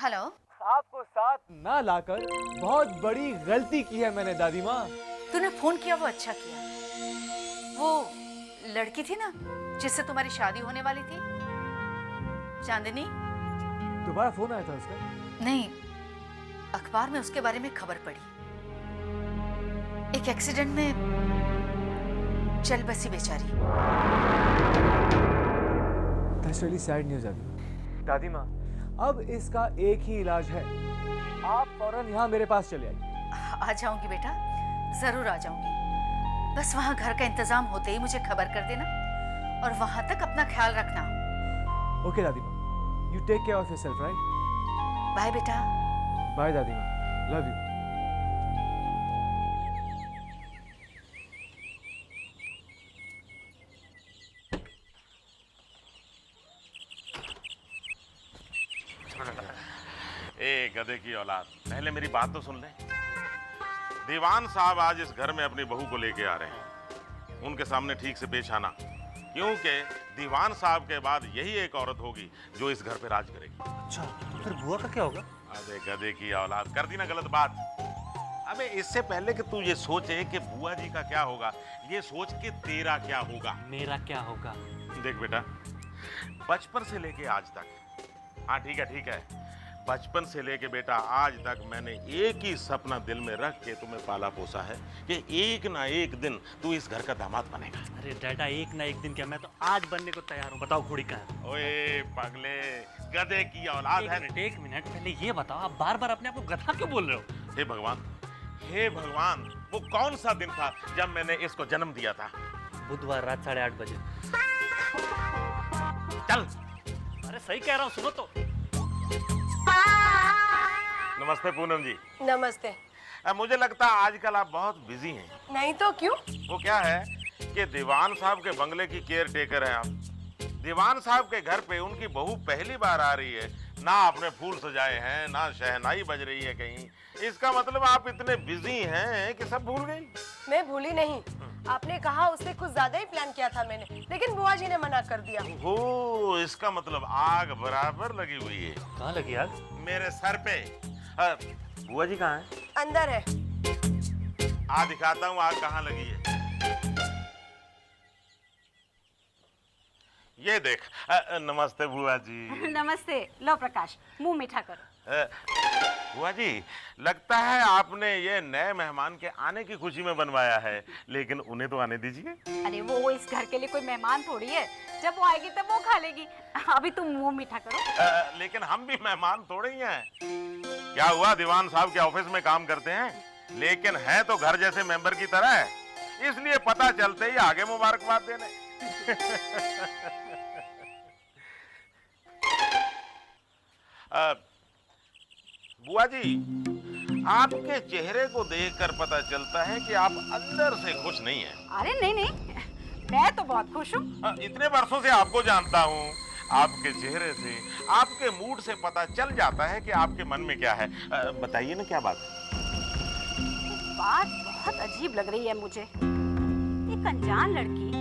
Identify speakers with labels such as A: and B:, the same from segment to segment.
A: Hello.
B: आपको साथ ना लाकर बहुत बड़ी गलती की है मैंने दादी माँ।
A: तूने फोन किया वो अच्छा किया। वो लड़की थी ना जिससे तुम्हारी शादी होने वाली थी, चांदनी।
B: दोबारा फोन आया था उसका?
A: नहीं, अखबार में उसके बारे में खबर पड़ी। एक एक्सीडेंट में चल बसी बेचारी।
B: That's really sad news दादी माँ। अब इसका एक ही इलाज है, आप फौरन यहाँ मेरे पास चले आइए।
A: आ जाऊंगी बेटा, जरूर आ जाऊंगी। बस वहाँ घर का इंतजाम होते ही मुझे खबर कर देना और वहाँ तक अपना ख्याल रखना।
B: ओके दादी माँ, you take care of yourself, right?
A: Bye बेटा।
B: बाय दादी माँ, लव यू।
C: ए गधे की औलाद, पहले मेरी बात तो सुन ले। दीवान साहब आज इस घर में अपनी बहू को लेके आ रहे हैं। उनके सामने ठीक से पेश आना, क्योंकि दीवान साहब के बाद यही एक औरत होगी जो इस घर पे राज करेगी।
D: अच्छा, तो फिर बुआ का क्या होगा?
C: अबे गधे की औलाद, कर दी ना गलत बात। अबे इससे पहले कि तू ये सोचे कि बुआ जी का क्या होगा, ये सोच के तेरा क्या होगा।
D: मेरा क्या होगा?
C: देख बेटा, बचपन से लेके आज तक, हाँ ठीक है, बचपन से लेके बेटा आज तक मैंने एक ही सपना दिल में रख के तुम्हें पाला पोसा है कि एक ना एक दिन तू इस घर का दामाद बनेगा।
D: अरे डैडा, एक ना एक दिन क्या, मैं तो आज बनने को तैयार हूँ। बताओ घोड़ी कहाँ है?
C: ओए पगले, गधे की औलाद है।
D: एक मिनट पहले ये बताओ, आप बार बार अपने आप को गधा क्यों बोल रहे हो?
C: हे भगवान, वो कौन सा दिन था जब मैंने इसको जन्म दिया था?
D: बुधवार रात 8:30 बजे।
C: चल।
D: अरे सही कह रहा हूँ, सुनो तो।
C: नमस्ते पूनम जी।
E: नमस्ते।
C: मुझे लगता है आजकल आप बहुत बिजी हैं।
E: नहीं तो क्यों?
C: वो क्या है कि दीवान साहब के बंगले की केयर टेकर हैं आप। दीवान साहब के घर पे उनकी बहू पहली बार आ रही है, ना आपने फूल सजाए हैं, ना शहनाई बज रही है कहीं। इसका मतलब आप इतने बिजी हैं कि सब भूल गई।
E: मैं भूली नहीं, आपने कहा उससे कुछ ज्यादा ही प्लान किया था मैंने, लेकिन बुआ जी ने मना कर दिया।
C: हो, इसका मतलब आग बराबर लगी हुई है।
D: कहाँ लगी आग?
C: मेरे सर पे। बुआ जी कहाँ है?
E: अंदर है।
C: आ दिखाता हूँ आग कहाँ लगी है। ये देख। नमस्ते बुआ जी।
F: नमस्ते। लो प्रकाश, मुंह मीठा करो।
C: बुआ जी, लगता है आपने ये नए मेहमान के आने की खुशी में बनवाया है, लेकिन उन्हें तो आने दीजिए।
F: अरे वो इस घर के लिए कोई मेहमान थोड़ी है, जब वो आएगी तब वो खा लेगी। अभी तुम मुंह मीठा करो।
C: लेकिन हम भी मेहमान थोड़े ही हैं। क्या हुआ, दीवान साहब के ऑफिस में काम करते हैं, लेकिन है तो घर जैसे मेंबर की तरह है, इसलिए पता चलते ही आगे मुबारकबाद देने। बुआ जी, आपके चेहरे को देखकर पता चलता है कि आप अंदर से खुश नहीं हैं।
F: अरे नहीं, मैं तो बहुत खुश हूँ।
C: इतने वर्षों से आपको जानता हूँ, आपके चेहरे से, आपके मूड से पता चल जाता है कि आपके मन में क्या है। बताइए ना क्या बात है।
F: बात बहुत अजीब लग रही है मुझे। एक अनजान लड़की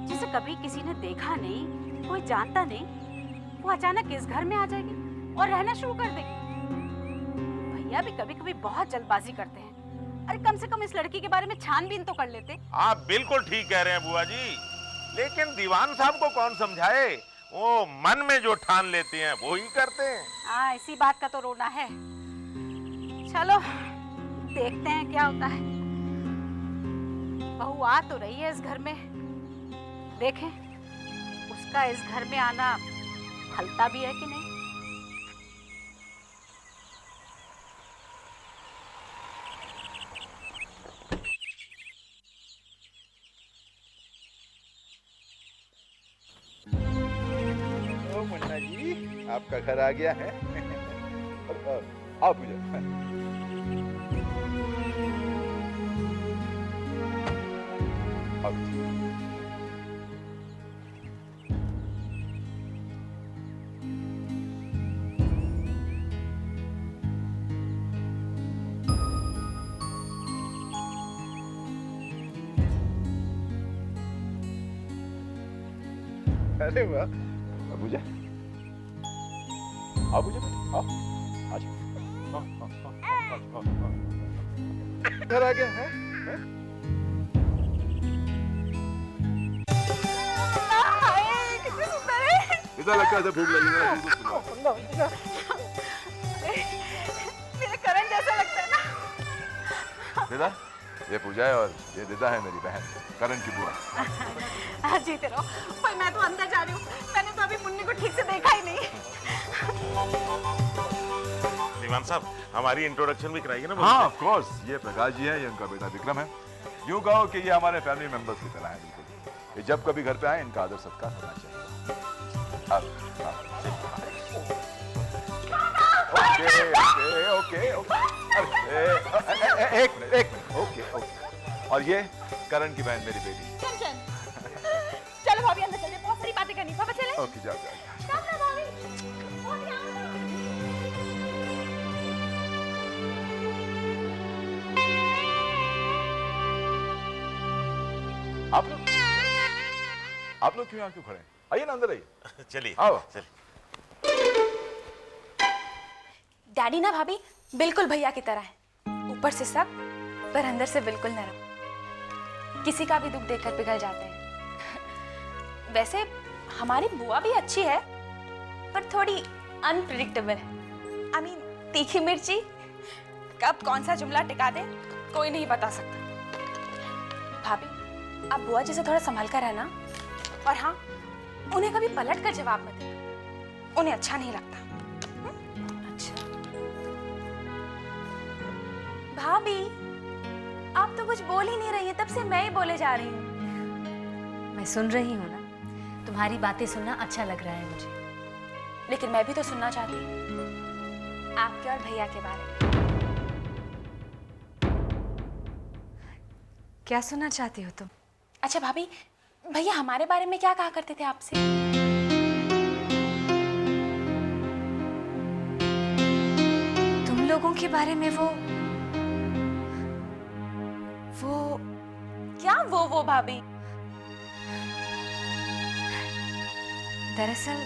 F: जिसे कभी किसी ने देखा नहीं, कोई जानता नहीं, वो अचानक इस घर में आ जाएगी और रहना शुरू कर देगी। भैया भी कभी कभी बहुत जल्दबाजी करते हैं। अरे कम से कम इस लड़की के बारे में छानबीन तो कर लेते।
C: आप बिल्कुल ठीक कह रहे हैं बुआ जी, लेकिन दीवान साहब को कौन समझाए, वो मन में जो ठान लेते हैं वो ही करते हैं।
F: हाँ, इसी बात का तो रोना है। चलो देखते हैं क्या होता है। बहू आ तो रही है इस घर में, देखें उसका इस घर में आना फलता भी है कि नहीं।
G: ओ मुन्ना जी, आपका घर आ गया है। आओ पूजा। अरे वाह, पूजा आओ, पूजा आओ। घर आ गया है?
E: कितने सुंदर है।
G: इतना लगता है भूख लगी है, दूध पिलाओ।
E: मेरे करण जैसा लगता है ना।
G: बेटा, ये पूजा है और ये देता है मेरी बहन करण की बुआ।
F: जीते रहो। पर मैं तो अंदर जा रही हूँ, मैंने तो अभी मुन्नी को ठीक से देखा ही नहीं।
C: दीवान साहब, हमारी इंट्रोडक्शन भी कराइए ना।
G: हाँ, ऑफ कोर्स। ये प्रकाश जी हैं, ये उनका बेटा विक्रम है। यूँ कहो कि ये हमारे फैमिली मेंबर्स की तरह है बिल्कुल। ये जब कभी घर पे आए इनका आदर सत्कार होना चाहिए। ओके। एक मिनट। ओके। और ये करण की बहन मेरी बेटी।
F: चलो भाभी अंदर चलिए, बहुत सारी बातें करनी। पापा चले।
G: ओके, जाओ। आप लोग क्यों खड़े हैं? आइए ना, अंदर आइए।
C: चलिए
G: आओ।
C: चलिए।
H: डैडी ना भाभी बिल्कुल भैया की तरह है, ऊपर से सख्त पर अंदर से बिल्कुल नरम। किसी का भी दुख देखकर पिघल जाते हैं। वैसे हमारी बुआ भी अच्छी है पर थोड़ी अनप्रिडिक्टेबल है। आई मीन तीखी मिर्ची कब कौन सा जुमला टिका दे कोई नहीं बता सकता। भाभी आप बुआ जी से थोड़ा संभाल कर रहना, और हाँ, उन्हें कभी पलट कर जवाब मत देना, उन्हें अच्छा नहीं लगता। अच्छा भाभी, आप तो कुछ बोल ही नहीं रही है, तब से मैं ही बोले जा रही हूँ।
I: मैं सुन रही हूँ ना, तुम्हारी बातें सुनना अच्छा लग रहा है मुझे।
H: लेकिन मैं भी तो सुनना चाहती हूँ आपके और भैया के बारे में।
I: क्या सुनना चाहती हो तुम?
H: अच्छा भाभी, भैया हमारे बारे में क्या कहा करते थे आपसे?
I: तुम लोगों के बारे में वो
H: क्या वो भाभी?
I: दरअसल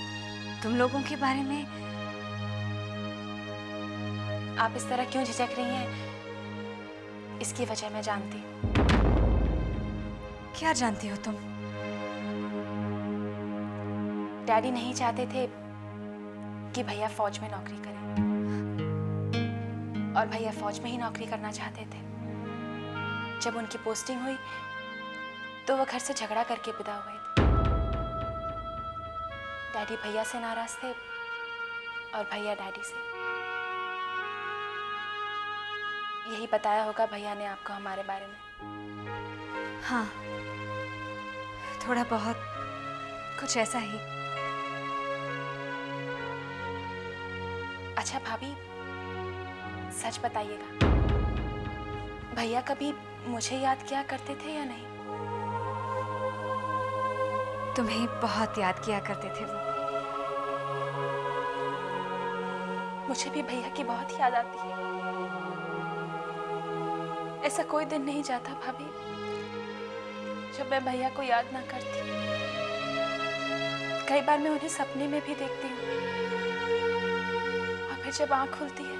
I: तुम लोगों के बारे में।
H: आप इस तरह क्यों झिझक रही हैं, इसकी वजह मैं जानती हूँ।
I: क्या जानती हो तुम?
H: डैडी नहीं चाहते थे कि भैया फौज में नौकरी करें, और भैया फौज में ही नौकरी करना चाहते थे। जब उनकी पोस्टिंग हुई तो वो घर से झगड़ा करके विदा हुए थे। डैडी भैया से नाराज थे और भैया डैडी से। यही बताया होगा भैया ने आपको हमारे बारे में।
I: हाँ, थोड़ा बहुत कुछ ऐसा ही।
H: अच्छा भाभी, सच बताइएगा, भैया कभी मुझे याद किया करते थे या नहीं?
I: तुम्हें बहुत याद किया करते थे वो।
H: मुझे भी भैया की बहुत याद आती है। ऐसा कोई दिन नहीं जाता भाभी जब मैं भैया को याद ना करती। कई बार मैं उन्हें सपने में भी देखती हूँ, और फिर जब आँख खुलती है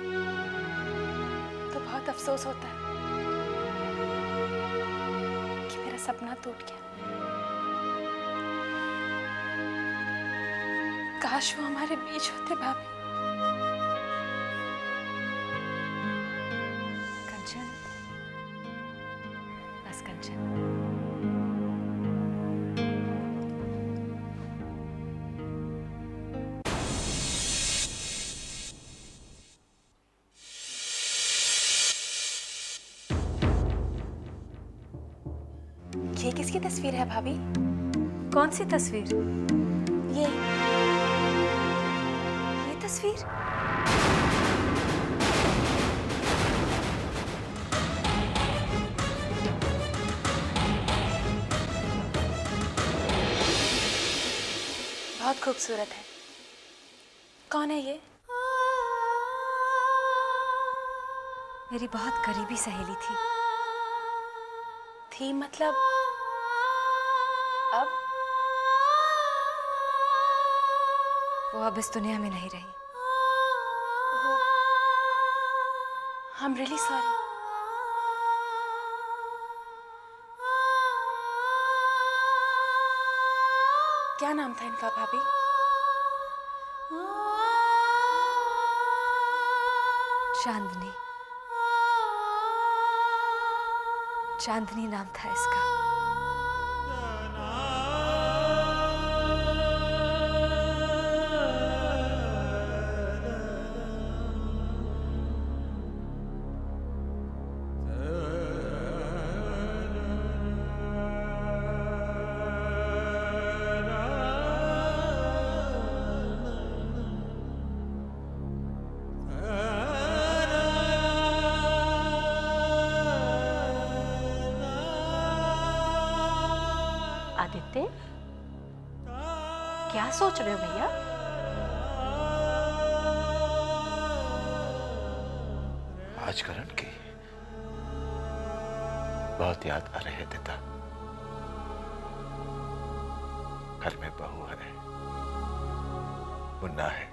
H: तो बहुत अफसोस होता है कि मेरा सपना टूट गया। काश वो हमारे बीच होते भाभी।
I: कंचन, बस कंचन।
H: ये किसकी तस्वीर है भाभी?
I: कौन सी तस्वीर?
H: ये
I: तस्वीर?
H: बहुत खूबसूरत है। कौन है ये?
I: मेरी बहुत करीबी सहेली थी।
H: थी मतलब अब?
I: वो अब इस दुनिया में नहीं रही।
H: I'm really sorry. क्या नाम था इनका भाभी?
I: चांदनी। चांदनी नाम था इसका।
F: आदित्य, क्या सोच रहे हो भैया?
J: आज करण की बहुत याद आ रही है दिता। घर में बहू है, मुन्ना है,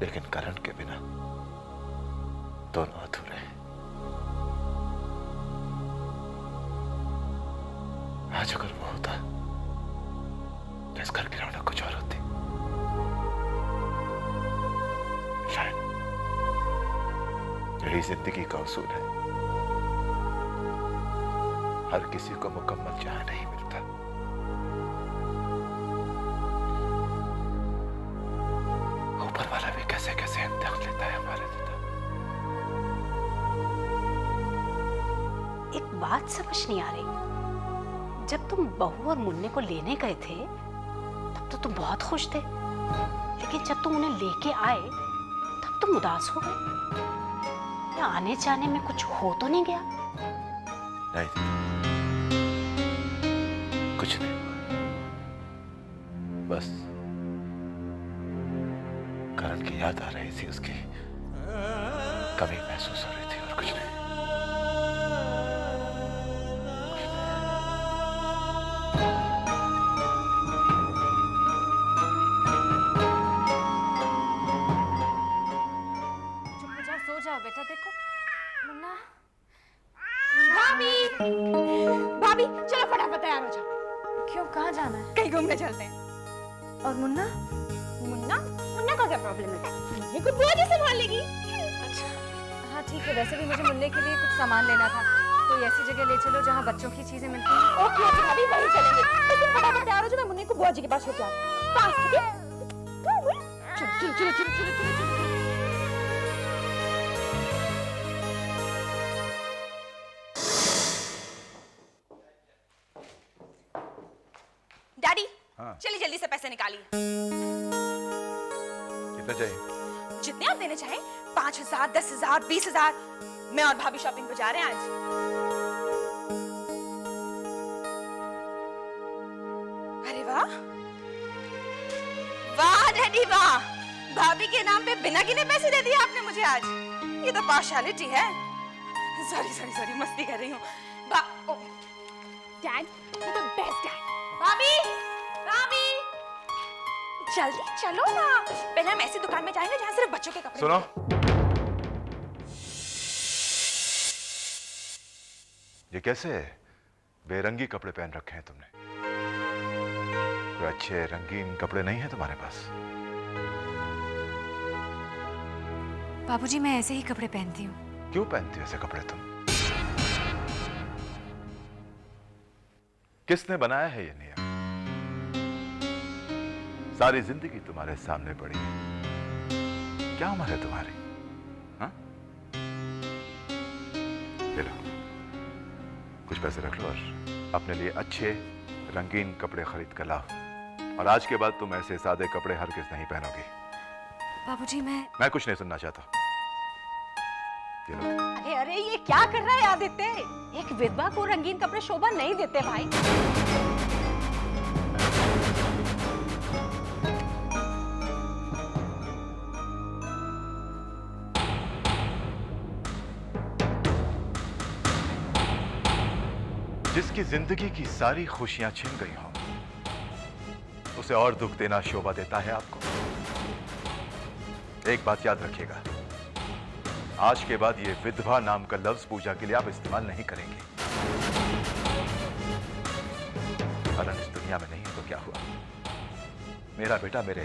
J: लेकिन करण के बिना दोनों अधूरे हैं। आज अगर वो होता तो इस घर की रौनक कुछ और होती। शायद यही जिंदगी का उसूल है, हर किसी को मुकम्मल चाह नहीं मिलता। ऊपर वाला भी कैसे कैसे इम्तिहान लेता है हमारे दिता।
F: एक बात समझ नहीं आ रही, जब तुम बहू और मुन्ने को लेने गए थे तब तो तुम बहुत खुश थे, लेकिन जब तुम उन्हें लेके आए तब तुम उदास हो गए। या आने जाने में कुछ हो तो नहीं गया?
J: नहीं, कुछ नहीं हुआ। बस करण की याद आ रही थी, उसकी कमी महसूस हो रही थी, और कुछ नहीं।
H: बेटा देखो मुन्ना।
E: भाभी भाभी चलो फटाफट तैयार हो जाओ।
H: क्यों, कहाँ जाना है?
E: कहीं घूमने चलते हैं।
H: और मुन्ना?
E: मुन्ना मुन्ना का क्या प्रॉब्लम है? मुन्ने को बुआ जी संभाल लेगी।
H: अच्छा हाँ ठीक है, वैसे भी मुझे मुन्ने के लिए कुछ सामान लेना था, कोई ऐसी जगह ले चलो जहाँ बच्चों की चीजें मिलती हैं।
E: ओके ओके भाभी वहीं चलेंगे। तो तुम फटाफट तैयार हो जाओ, मैं मुन्ने को बुआ जी के पास छोड़ के आती हूँ। फास्ट, ठीक है? चलो चलो चलो चलो चलो चलो।
H: डैडी
G: हाँ।
H: चलिए जल्दी से पैसे निकालिए।
G: कितना चाहिए?
H: जितने आप देने चाहें, 5,000, 10,000, 20,000। मैं और भाभी शॉपिंग पे जा रहे हैं आज। अरे वाह वाह डैडी वाह, भाभी के नाम पे बिना गिने पैसे दे दिए आपने मुझे आज। ये तो पार्शियलिटी है। सॉरी सॉरी सॉरी, मस्ती कर रही हूँ।
E: Dad you the best dad.
H: भाभी भाभी जल्दी चलो ना, पहले हम ऐसी दुकान में जाएंगे जहाँ सिर्फ बच्चों के कपड़े।
G: सुनो, ये कैसे बेरंगी कपड़े पहन रखे हैं तुमने? कोई अच्छे रंगीन कपड़े नहीं है तुम्हारे पास?
I: बाबूजी मैं ऐसे ही कपड़े पहनती हूँ।
G: क्यों पहनती हो ऐसे कपड़े तुम? किसने बनाया है ये नियम? सारी जिंदगी तुम्हारे सामने पड़ी है, क्या उम्र है तुम्हारी? हाँ? ये लो, कुछ पैसे रख लो और अपने लिए अच्छे रंगीन कपड़े खरीद कर लाओ। और आज के बाद तुम ऐसे सादे कपड़े हरगिज़ नहीं पहनोगी।
I: बाबूजी
G: मैं कुछ नहीं सुनना चाहता। ये लो।
F: अरे अरे ये क्या कर रहा है आदित्य? एक विधवा को रंगीन कपड़े शोभा नहीं देते भाई।
G: जिसकी जिंदगी की सारी खुशियां छिन गई हों, उसे और दुख देना शोभा देता है आपको? एक बात याद रखिएगा, आज के बाद ये विधवा नाम का लफ्ज पूजा के लिए आप इस्तेमाल नहीं करेंगे। करण इस दुनिया में नहीं है तो क्या हुआ, मेरा बेटा मेरे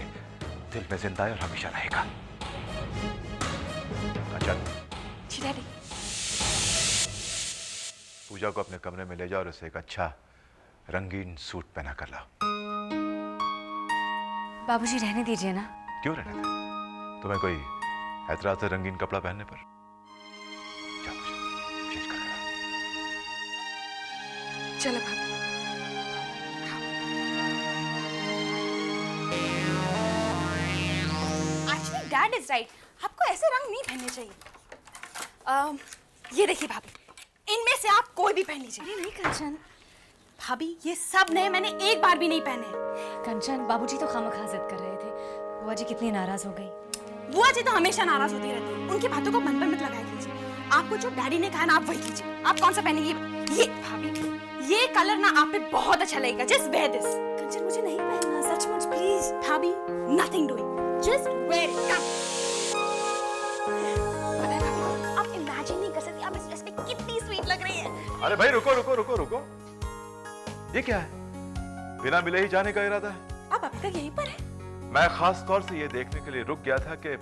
G: दिल में जिंदा है और हमेशा रहेगा। अच्छा
H: जी डैडी।
G: पूजा को अपने कमरे में ले जाओ और उसे एक अच्छा रंगीन सूट पहना कर लाओ।
I: बाबूजी रहने दीजिए ना।
G: क्यों रहने दे? तुम्हें कोई ऐतराज है रंगीन कपड़ा पहनने पर? जाओ मुझे चेंज कर लेना।
H: चलो भाभी। एक्चुअली डैड इज राइट, आपको ऐसे रंग नहीं पहनने चाहिए। ये देखिए भाभी, इनमें से आप कोई भी पहन लीजिए।
I: अरे नहीं कंचन।
H: भाभी ये सब नए, मैंने एक बार भी नहीं पहने।
I: कंचन बाबूजी तो खामखा जिद कर रहे थे। बुआ जी कितनी नाराज हो गई।
H: बुआ जी तो हमेशा नाराज होती रहती है, उनकी बातों को मन पर मत लगाया कीजिए। आपको जो डैडी ने कहा ना, आप वही कीजिए। आप कौन सा पहनेंगे? ये भाभी, ये कलर ना आप पे बहुत अच्छा लगेगा। Just where this.
I: कंचन मुझे नहीं पहनना, सचमुच प्लीज।
H: भाभी nothing doing, just wear it. Come. पता है भाभी, आप इमेजिन नहीं कर सकती आप इस ड्रेस में कितनी स्वीट लग रही है।
G: अरे भाई रुको रुको रुको रुको, ये क्या है? बिना मिले ही जाने का इरादा है?
H: आप अभी तक यहीं पर है?
G: मैं खास तौर से ये देखने के लिए रुक गया था कि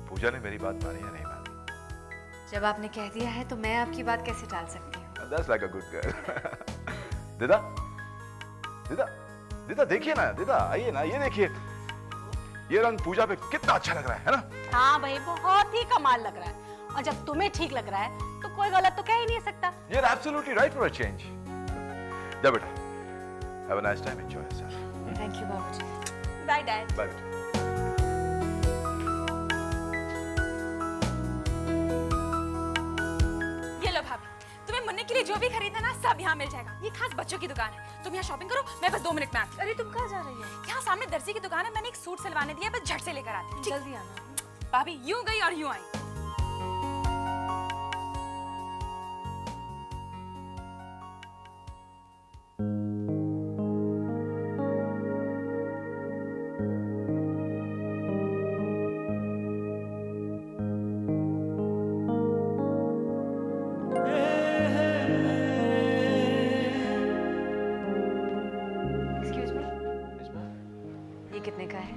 G: पूजा ने मेरी बात मानी या नहीं मानी।
I: जब आपने कह दिया है तो मैं आपकी बात कैसे टाल सकती हूँ?
G: That's like a good girl. दीदा, दीदा, दीदा देखिए ना, दीदा आइए ना, ये देखिए, ये रंग पूजा पे कितना अच्छा लग रहा है ना?
F: हाँ भाई, बहुत ही कमाल लग रहा है। और जब तुम्हें ठीक लग रहा है तो कोई गलत तो कह ही नहीं सकता।
G: You're absolutely right for a change. जा बेटा, have a nice time, enjoy yourself.
I: Thank you बाबूजी।
H: Bye dad.
G: Bye बेटा।
H: ये लो भाभी, तुम्हें मुन्ने के लिए जो भी खरीदना ना सब यहाँ मिल जाएगा। ये खास बच्चों की दुकान है। तुम यहाँ शॉपिंग करो, मैं बस 2 मिनट में आती हूँ।
I: अरे तुम कहाँ जा रही हो?
H: यहाँ सामने दर्जी की दुकान है, मैंने एक सूट सिलवाने दिया, बस झट से लेकर आती हूँ।
I: जल्दी आना।
H: भाभी यूं गई और यूं आई।
I: एक्सक्यूज मी, ये कितने का है?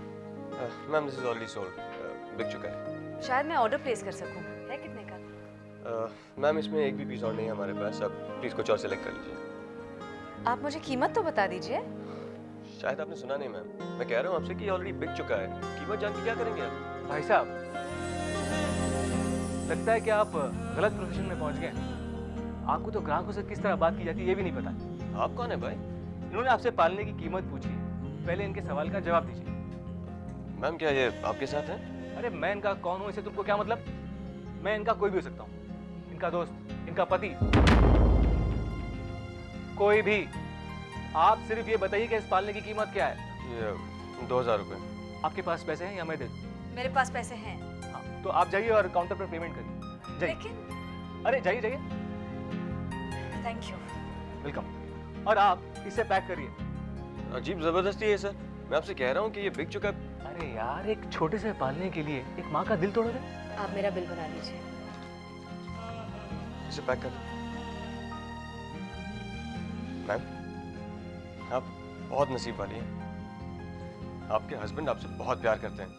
K: Ma'am this is already sold, बिक चुका है।
I: शायद मैं ऑर्डर प्लेस कर सकूं। है कितने का?
K: मैम इसमें एक भी पीस और नहीं है हमारे पास, अब प्लीज कुछ और सेलेक्ट कर लीजिए।
I: आप मुझे कीमत तो बता दीजिए।
K: शायद आपने सुना नहीं मैम, मैं कह रहा हूँ आपसे कि ये ऑलरेडी बिक चुका है। कीमत जान के क्या करेंगे आप?
B: भाई साहब, लगता है कि आप गलत प्रोफेशन में पहुंच गए। आपको तो ग्राहकों से किस तरह बात की जाती है ये भी नहीं पता।
K: आप कौन है भाई?
B: इन्होंने आपसे पालने की कीमत पूछी, पहले इनके सवाल का जवाब दीजिए।
K: मैम क्या ये आपके साथ है?
B: अरे मैं इनका कौन हूँ इससे तुमको क्या मतलब? मैं इनका कोई भी हो सकता हूँ, इनका दोस्त, इनका पति, कोई भी। आप सिर्फ ये बताइए कि इस पालने की कीमत क्या है।
K: ये 2000 रुपये।
B: आपके पास पैसे हैं या मैं दे दूँ?
I: मेरे पास पैसे हैं।
B: हाँ, तो आप जाइए और काउंटर पर पेमेंट करिए। जाइए।
I: लेकिन
B: अरे जाइए जाइए।
I: Thank you.
B: वेलकम। और आप इसे पैक करिए।
K: अजीब जबरदस्ती है सर, मैं आपसे कह रहा हूँ कि ये बिक चुका है।
B: अरे यार, एक छोटे से पालने के लिए एक माँ का दिल तोड़ोगे?
I: आप मेरा बिल बना लीजिए।
K: इसे पैक कर दो। मैम आप बहुत नसीब वाली हैं, आपके हस्बैंड आपसे बहुत प्यार करते हैं।